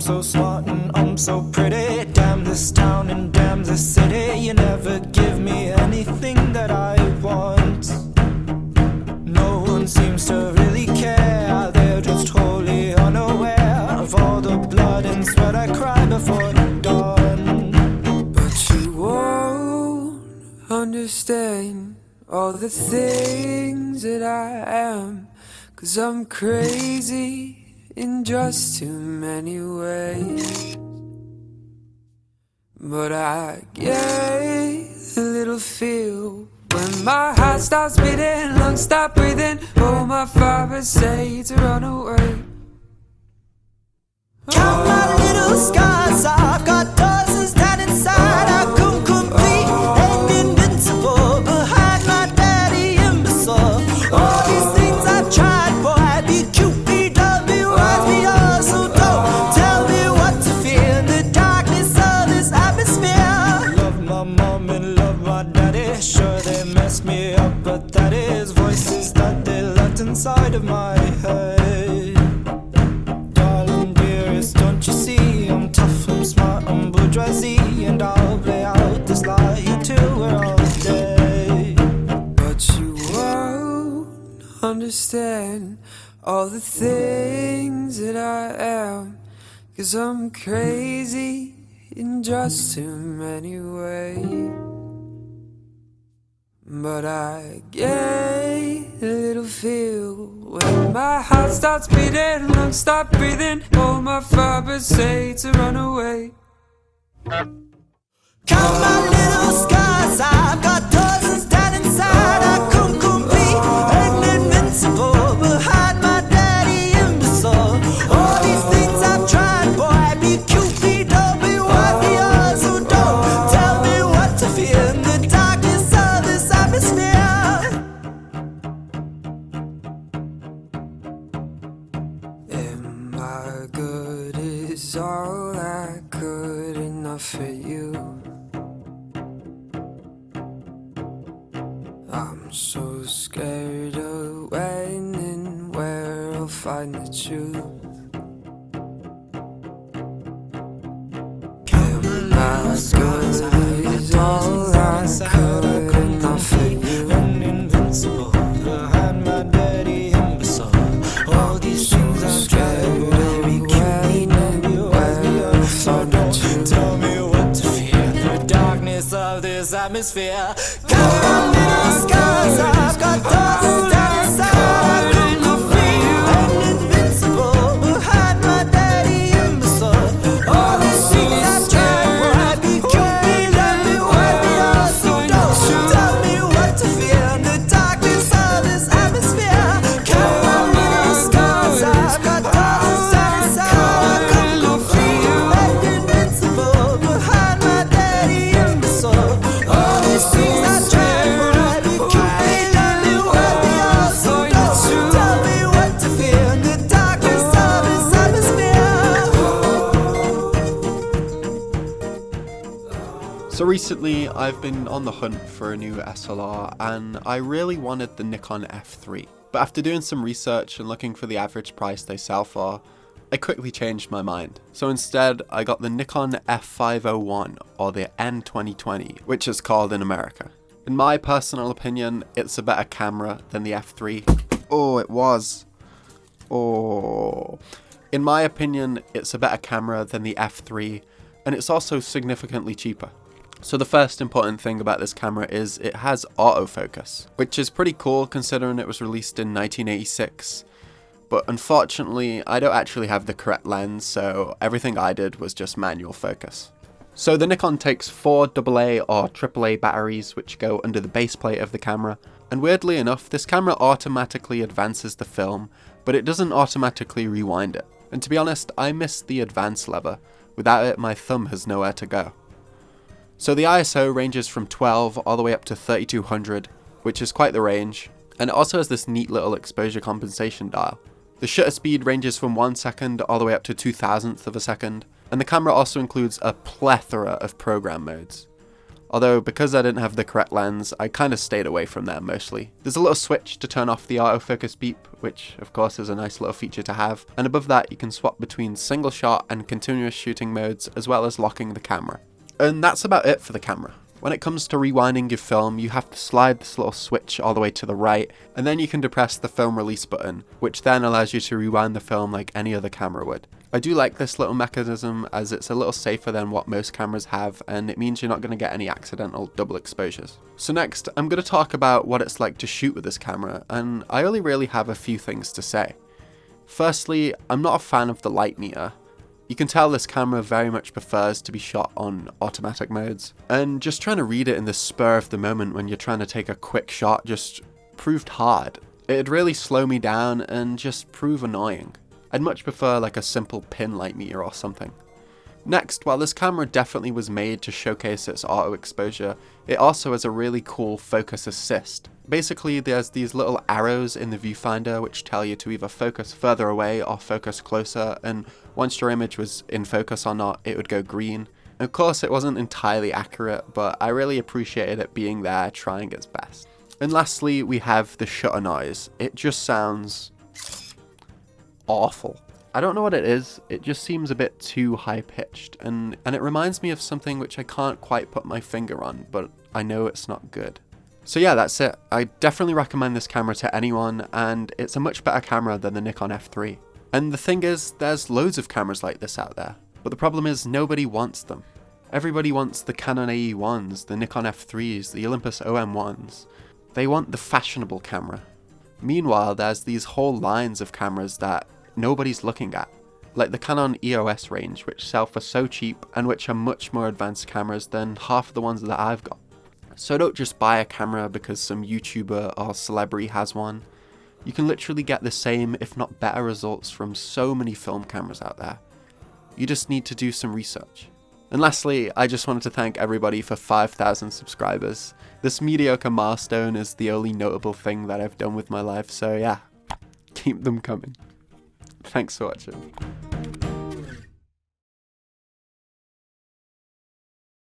so smart and I'm so pretty. Damn this town and damn this city. You never give me anything that I want. No one seems to really care. They're just wholly unaware of all the blood and sweat I cry before dawn. But you won't understand all the things that I am, 'cause I'm crazy in just too many ways. But I get a little feel when my heart stops beating, lungs stop breathing. Oh, my father say to run away. Count my little scars, I've got dozens down inside. I come complete and invincible behind my daddy imbecile. All these things I've tried, boy, I'd be cute, be dumb, be wise, be yours. So don't tell me what to fear in the darkness of this atmosphere. Love my mom and love my daddy, sure they messed me up, but that is voices that they left inside of my head. Don't you see, I'm tough, I'm smart, I'm bourgeoisie, and I'll play out this lie till we're all dead. But you won't understand all the things that I am, 'cause I'm crazy in just too many ways. But I get a little feel when my heart starts beating, lungs stop breathing. Oh, my father say to run away. Count my little scars, I've got dozens down inside. I come complete and invincible behind my daddy imbecile. All these things I've tried, boy, be cute, be dumb, be wise, be yours. So don't tell me what to fear in the darkness of this atmosphere. Am I good? Is all I could enough for you? I'm so scared of when and where I'll find the truth. Am I good? Is all I could enough for you? Invincible behind my daddy imbecile. All these things I've tried, will be cute, be wise, be yours. So don't tell me what to fear. The darkness of this atmosphere. Count my little scars, I've got dozens down inside. I'm complete and invincible behind my daddy imbecile. All these things I've tried, will I be cute, be dumb, be wise, be yours. So don't tell me what to fear in the darkness of this atmosphere. Count my little scars, I've got dozens down inside. I'm complete and invincible behind my daddy imbecile. All these things I've tried, will I be cute, be dumb, be wise, be yours. So don't tell me what to fear in the darkness of this atmosphere. So recently I've been on the hunt for a new SLR and I really wanted the Nikon F3. But after doing some research and looking for the average price they sell for, I quickly changed my mind. So instead I got the Nikon F501 or the N2020, which is called in America. In my personal opinion, it's a better camera than the F3. Oh, it was. Oh. In my opinion, it's a better camera than the F3 and it's also significantly cheaper. So the first important thing about this camera is it has autofocus, which is pretty cool considering it was released in 1986. But unfortunately, I don't actually have the correct lens, so everything I did was just manual focus. So the Nikon takes 4 AA or AAA batteries which go under the base plate of the camera, and weirdly enough, this camera automatically advances the film, but it doesn't automatically rewind it. And to be honest, I missed the advance lever. Without it, my thumb has nowhere to go. So the ISO ranges from 12 all the way up to 3200, which is quite the range, and it also has this neat little exposure compensation dial. The shutter speed ranges from 1 second all the way up to 2,000th of a second, and the camera also includes a plethora of program modes. Although, because I didn't have the correct lens, I kind of stayed away from them mostly. There's a little switch to turn off the autofocus beep, which of course is a nice little feature to have, and above that you can swap between single shot and continuous shooting modes, as well as locking the camera. And that's about it for the camera. When it comes to rewinding your film, you have to slide this little switch all the way to the right, and then you can depress the film release button, which then allows you to rewind the film like any other camera would. I do like this little mechanism as it's a little safer than what most cameras have, and it means you're not going to get any accidental double exposures. So next, I'm going to talk about what it's like to shoot with this camera, and I only really have a few things to say. Firstly, I'm not a fan of the light meter. You can tell this camera very much prefers to be shot on automatic modes, and just trying to read it in the spur of the moment when you're trying to take a quick shot just proved hard. It'd really slow me down and just prove annoying. I'd much prefer like a simple pin light meter or something. Next, while this camera definitely was made to showcase its auto exposure, it also has a really cool focus assist. Basically, there's these little arrows in the viewfinder which tell you to either focus further away or focus closer, and once your image was in focus or not, it would go green. Of course, it wasn't entirely accurate, but I really appreciated it being there, trying its best. And lastly, we have the shutter noise. It just sounds awful. I don't know what it is, it just seems a bit too high-pitched, and it reminds me of something which I can't quite put my finger on, but I know it's not good. So yeah, that's it. I definitely recommend this camera to anyone, and it's a much better camera than the Nikon F3. And the thing is, there's loads of cameras like this out there, but the problem is nobody wants them. Everybody wants the Canon AE1s, the Nikon F3s, the Olympus OM1s. They want the fashionable camera. Meanwhile, there's these whole lines of cameras that nobody's looking at, like the Canon EOS range, which sell for so cheap and which are much more advanced cameras than half of the ones that I've got. So don't just buy a camera because some YouTuber or celebrity has one. You can literally get the same, if not better, results from so many film cameras out there. You just need to do some research. And lastly, I just wanted to thank everybody for 5,000 subscribers. This mediocre milestone is the only notable thing that I've done with my life, so yeah, keep them coming. Thanks for watching.